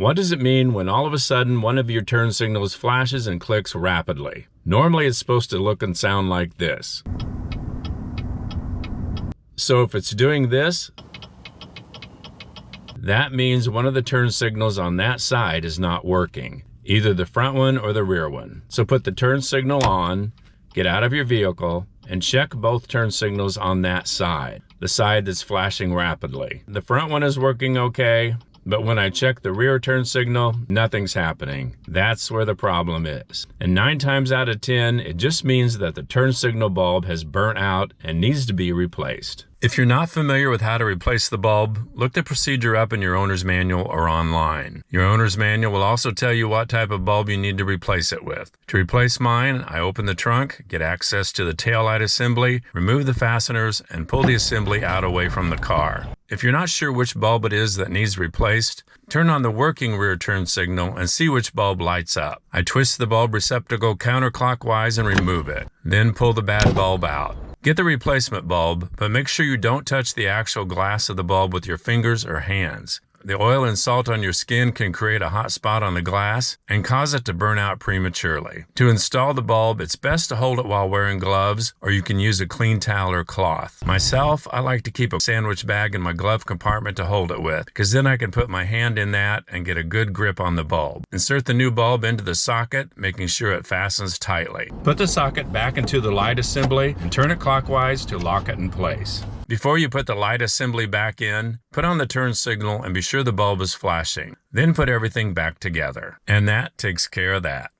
What does it mean when all of a sudden one of your turn signals flashes and clicks rapidly? Normally it's supposed to look and sound like this. So if it's doing this, that means one of the turn signals on that side is not working, either the front one or the rear one. So put the turn signal on, get out of your vehicle, and check both turn signals on that side, the side that's flashing rapidly. The front one is working okay, but when I check the rear turn signal, nothing's happening. That's where the problem is. And 9 times out of 10, it just means that the turn signal bulb has burnt out and needs to be replaced. If you're not familiar with how to replace the bulb, look the procedure up in your owner's manual or online. Your owner's manual will also tell you what type of bulb you need to replace it with. To replace mine, I open the trunk, get access to the taillight assembly, remove the fasteners, and pull the assembly out away from the car. If you're not sure which bulb it is that needs replaced, turn on the working rear turn signal and see which bulb lights up. I twist the bulb receptacle counterclockwise and remove it. Then pull the bad bulb out. Get the replacement bulb, but make sure you don't touch the actual glass of the bulb with your fingers or hands. The oil and salt on your skin can create a hot spot on the glass and cause it to burn out prematurely. To install the bulb, it's best to hold it while wearing gloves, or you can use a clean towel or cloth. Myself, I like to keep a sandwich bag in my glove compartment to hold it with, because then I can put my hand in that and get a good grip on the bulb. Insert the new bulb into the socket, making sure it fastens tightly. Put the socket back into the light assembly and turn it clockwise to lock it in place. Before you put the light assembly back in, put on the turn signal and be sure the bulb is flashing. Then put everything back together. And that takes care of that.